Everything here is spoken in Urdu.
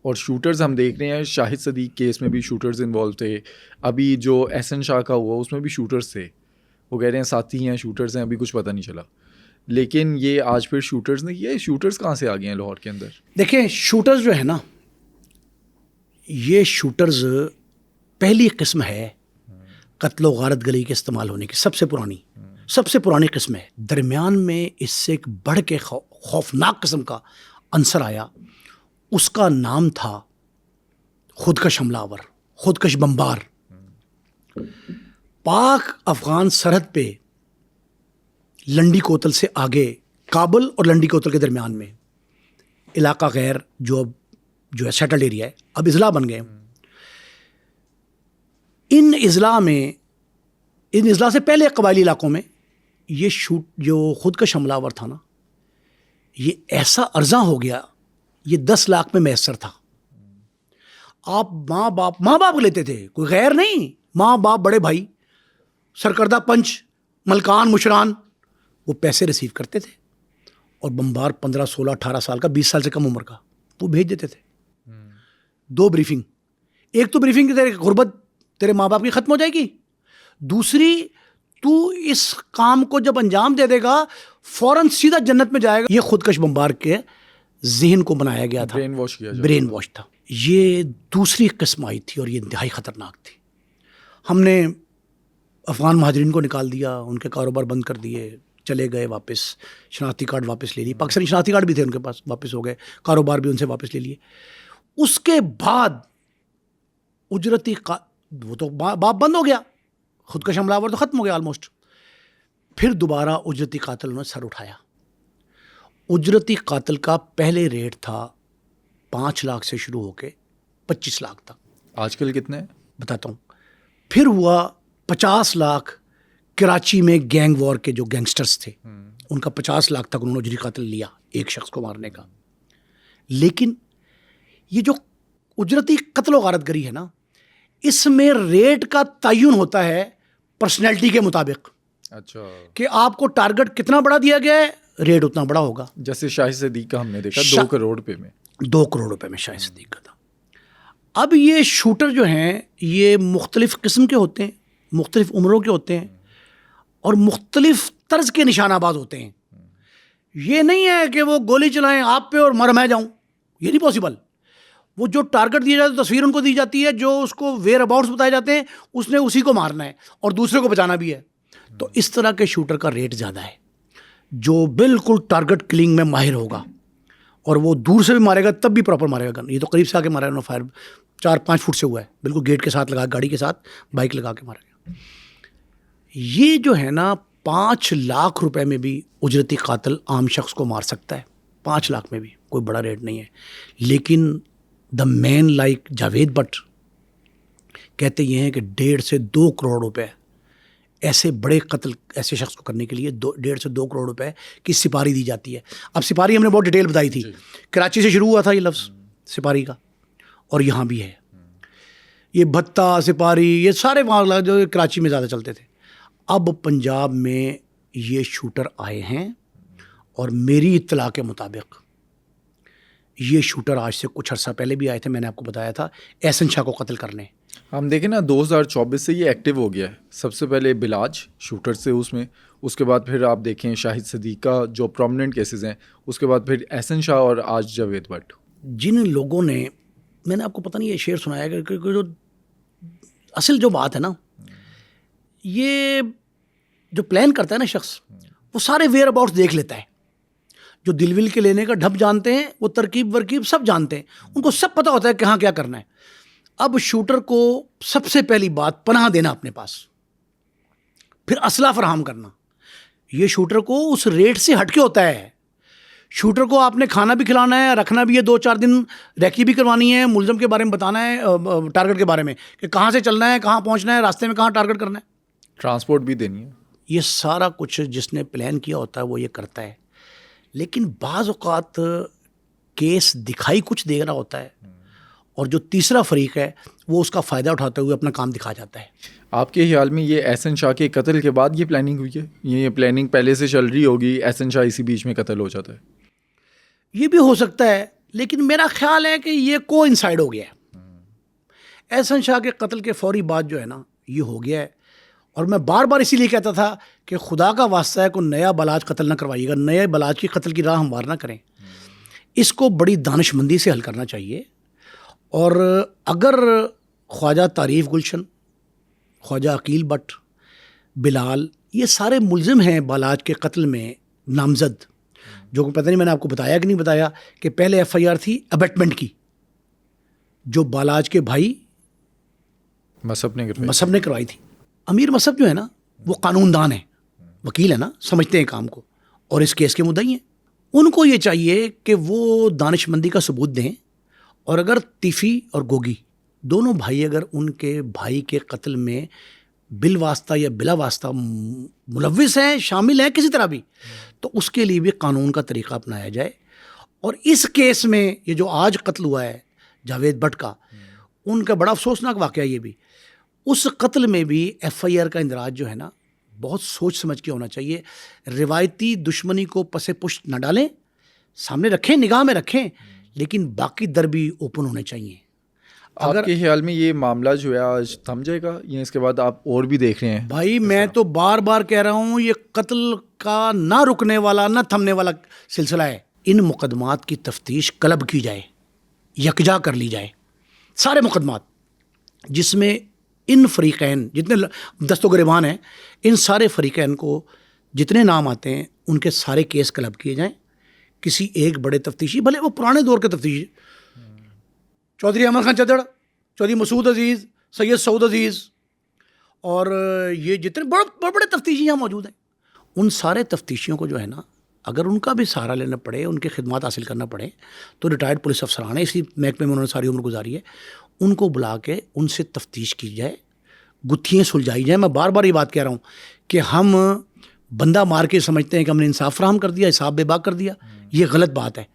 اور شوٹرز ہم دیکھ رہے ہیں شاہد صدیق کیس میں بھی شوٹرز انوالو تھے, ابھی جو احسن شاہ کا ہوا اس میں بھی شوٹرز تھے, وہ کہہ رہے ہیں ساتھی ہیں شوٹرز ہیں, ابھی کچھ پتہ نہیں چلا. لیکن یہ آج پھر شوٹرز نے کیا, شوٹرز کہاں سے آ گئے ہیں لاہور کے اندر؟ دیکھیں شوٹرز جو ہے نا, یہ شوٹرز پہلی قسم ہے قتل و غارت گری کے استعمال ہونے کی, سب سے پرانی قسم ہے. درمیان میں اس سے ایک بڑھ کے خوفناک قسم کا عنصر آیا, اس کا نام تھا خودکش حملہ آور, خودکش بمبار. پاک افغان سرحد پہ لنڈی کوتل سے آگے, کابل اور لنڈی کوتل کے درمیان میں علاقہ غیر جو ہے سیٹلڈ ایریا ہے, اب اضلاع بن گئے. ان اضلاع سے پہلے قبائلی علاقوں میں یہ جو خودکش حملہ آور تھا نا, یہ ایسا ارزاں ہو گیا, یہ 10 لاکھ میں میسر تھا. آپ ماں باپ لیتے تھے, کوئی غیر نہیں, ماں باپ بڑے بھائی سرکردہ پنچ ملکان مشران وہ پیسے ریسیو کرتے تھے, اور بمبار 15 16 18 سال کا, 20 سال سے کم عمر کا وہ بھیج دیتے تھے. 2 بریفنگ, ایک تو بریفنگ تیرے غربت تیرے ماں باپ کی ختم ہو جائے گی, دوسری تو اس کام کو جب انجام دے دے گا فوراً سیدھا جنت میں جائے گا. یہ خودکش بمبار کے ذہن کو بنایا گیا تھا, برین واش تھا. یہ دوسری قسم آئی تھی اور یہ انتہائی خطرناک تھی. ہم نے افغان مہاجرین کو نکال دیا, ان کے کاروبار بند کر دیے, چلے گئے واپس, شناختی کارڈ واپس لے لیے, پاکستانی شناختی کارڈ بھی تھے ان کے پاس, واپس ہو گئے, کاروبار بھی ان سے واپس لے لیے. اس کے بعد اجرتی وہ تو باپ بند ہو گیا, خودکش حملہ آور تو ختم ہو گیا آلموسٹ. پھر دوبارہ اجرتی قاتل انہوں نے سر اٹھایا. اجرتی قاتل کا پہلے ریٹ تھا 5 لاکھ سے شروع ہو کے 25 لاکھ تک. آج کل کتنے بتاتا ہوں. پھر ہوا 50 لاکھ کراچی میں گینگ وار کے جو گینگسٹرز تھے, ان کا 50 لاکھ تک انہوں نے اجرتی قاتل لیا ایک شخص کو مارنے کا. لیکن یہ جو اجرتی قتل و غارت گری ہے نا, اس میں ریٹ کا تعین ہوتا ہے پرسنالٹی کے مطابق. اچھا, کہ آپ کو ٹارگٹ کتنا بڑا دیا گیا ہے, ریٹ اتنا بڑا ہوگا. جیسے شاہد صدیق کا ہم نے دیکھا 2 کروڑ روپے میں, 2 کروڑ روپے میں شاہد صدیق کا تھا. اب یہ شوٹر جو ہیں یہ مختلف قسم کے ہوتے ہیں, مختلف عمروں کے ہوتے ہیں, اور مختلف طرز کے نشانہ باز ہوتے ہیں. یہ نہیں ہے کہ وہ گولی چلائیں آپ پہ اور میں جاؤں, یہ نہیں پاسبل. وہ جو ٹارگٹ دیا جاتا ہے, تصویر ان کو دی جاتی ہے, جو اس کو ویئر اباؤٹس بتائے جاتے ہیں, اس نے اسی کو مارنا ہے اور دوسرے کو بچانا بھی ہے. تو اس طرح کے شوٹر کا ریٹ زیادہ ہے, جو بالکل ٹارگٹ کلنگ میں ماہر ہوگا, اور وہ دور سے بھی مارے گا تب بھی پراپر مارے گا. یہ تو قریب سے آ کے مارا ہے, فائر 4-5 فٹ سے ہوا ہے, بالکل گیٹ کے ساتھ لگا, گاڑی کے ساتھ بائک لگا کے مارا گیا. یہ جو ہے نا 5 لاکھ روپے میں بھی اجرتی قاتل عام شخص کو مار سکتا ہے. 5 لاکھ میں بھی کوئی بڑا ریٹ نہیں ہے. لیکن دا مین لائک جاوید بٹ کہتے یہ ہیں کہ 1.5 سے 2 کروڑ روپے ایسے بڑے قتل ایسے شخص کو کرنے کے لیے 1.5 سے 2 کروڑ روپے کی سپاری دی جاتی ہے. اب سپاری ہم نے بہت ڈیٹیل بتائی تھی, کراچی سے شروع ہوا تھا یہ لفظ سپاری کا, اور یہاں بھی ہے. یہ بھتہ سپاری یہ سارے وہاں جو کراچی میں زیادہ چلتے تھے. اب پنجاب میں یہ شوٹر آئے ہیں, اور میری اطلاع کے مطابق یہ شوٹر آج سے کچھ عرصہ پہلے بھی آئے تھے. میں نے آپ کو بتایا تھا احسن شاہ کو قتل کرنے. ہم دیکھیں نا 2024 سے یہ ایکٹیو ہو گیا ہے. سب سے پہلے بلاج شوٹر سے, اس کے بعد پھر آپ دیکھیں شاہد صدیق کا جو پرومیننٹ کیسز ہیں, اس کے بعد پھر احسن شاہ اور آج جاوید بٹ. جن لوگوں نے, میں نے آپ کو پتہ نہیں یہ شعر سنایا کہ جو اصل جو بات ہے نا, یہ جو پلان کرتا ہے نا شخص, وہ سارے ویئر اباؤٹس دیکھ لیتا ہے. جو دل ول کے لینے کا ڈھب جانتے ہیں, وہ ترکیب ورکیب سب جانتے ہیں, ان کو سب پتہ ہوتا ہے کہاں کیا کرنا ہے. اب شوٹر کو سب سے پہلی بات پناہ دینا اپنے پاس, پھر اسلحہ فراہم کرنا. یہ شوٹر کو اس ریٹ سے ہٹ کے ہوتا ہے. شوٹر کو آپ نے کھانا بھی کھلانا ہے, رکھنا بھی ہے, 2-4 دن ریکی بھی کروانی ہے, ملزم کے بارے میں بتانا ہے, ٹارگٹ کے بارے میں کہ کہاں سے چلنا ہے, کہاں پہنچنا ہے, راستے میں کہاں ٹارگٹ کرنا ہے, ٹرانسپورٹ بھی دینی ہے. یہ سارا کچھ جس نے پلان کیا ہوتا ہے وہ یہ کرتا ہے. لیکن بعض اوقات کیس دکھائی کچھ دے رہا ہوتا ہے, اور جو تیسرا فریق ہے وہ اس کا فائدہ اٹھاتے ہوئے اپنا کام دکھا جاتا ہے. آپ کے خیال میں یہ احسن شاہ کے قتل کے بعد یہ پلاننگ ہوئی ہے, یہ پلاننگ پہلے سے چل رہی ہوگی, احسن شاہ اسی بیچ میں قتل ہو جاتا ہے؟ یہ بھی ہو سکتا ہے, لیکن میرا خیال ہے کہ یہ کو انسائڈ ہو گیا ہے. احسن شاہ کے قتل کے فوری بعد جو ہے نا یہ ہو گیا ہے. اور میں بار بار اسی لیے کہتا تھا کہ خدا کا واسطہ ہے کوئی نیا بلاج قتل نہ کروائیے گا, نئے بلاج کی قتل کی راہ ہموار نہ کریں. اس کو بڑی دانش مندی سے حل کرنا چاہیے. اور اگر خواجہ تعریف گلشن, خواجہ عقیل بٹ, بلال, یہ سارے ملزم ہیں بالاج کے قتل میں نامزد, جو کہ پتہ نہیں میں نے آپ کو بتایا کہ نہیں بتایا کہ پہلے ایف آئی آر تھی ابیٹمنٹ کی جو بالاج کے بھائی مصعب نے کروائی تھی. امیر مصعب جو ہے نا وہ قانون دان ہے, وکیل ہے نا, سمجھتے ہیں کام کو, اور اس کیس کے مدعی ہیں. ان کو یہ چاہیے کہ وہ دانش مندی کا ثبوت دیں. اور اگر تیفی اور گوگی دونوں بھائی اگر ان کے بھائی کے قتل میں بالواسطہ یا بلا واسطہ ملوث ہیں, شامل ہیں کسی طرح بھی, تو اس کے لیے بھی قانون کا طریقہ اپنایا جائے. اور اس کیس میں یہ جو آج قتل ہوا ہے جاوید بٹ کا, ان کا بڑا افسوسناک واقعہ یہ بھی, اس قتل میں بھی ایف آئی آر کا اندراج جو ہے نا بہت سوچ سمجھ کے ہونا چاہیے. روایتی دشمنی کو پس پشت نہ ڈالیں, سامنے رکھیں, نگاہ میں رکھیں, لیکن باقی در بھی اوپن ہونے چاہیے. آپ کے خیال میں یہ معاملہ جو ہے آج تھم جائے گا یا اس کے بعد آپ اور بھی دیکھ رہے ہیں؟ بھائی میں تو بار بار کہہ رہا ہوں یہ قتل کا نہ رکنے والا نہ تھمنے والا سلسلہ ہے. ان مقدمات کی تفتیش کلب کی جائے, یکجا کر لی جائے, سارے مقدمات جس میں ان فریقین جتنے دست و گریبان ہیں, ان سارے فریقین کو جتنے نام آتے ہیں ان کے سارے کیس کلب کیے جائیں. کسی ایک بڑے تفتیشی, بھلے وہ پرانے دور کے تفتیشی, چودھری احمد خان چدڑ, چودھری مسعود عزیز, سید سعود عزیز, اور یہ جتنے بڑے بڑے تفتیشی یہاں موجود ہیں, ان سارے تفتیشیوں کو جو ہے نا اگر ان کا بھی سہارا لینا پڑے, ان کے خدمات حاصل کرنا پڑے, تو ریٹائرڈ پولیس افسران ہیں, اسی محکمے میں انہوں نے ساری عمر گزاری ہے, ان کو بلا کے ان سے تفتیش کی جائے, گتھیاں سلجھائی جائیں. میں بار بار یہ بات کہہ رہا ہوں کہ ہم بندہ مار کے سمجھتے ہیں کہ ہم نے انصاف فراہم کر دیا, حساب بے باک کر دیا, یہ غلط بات ہے.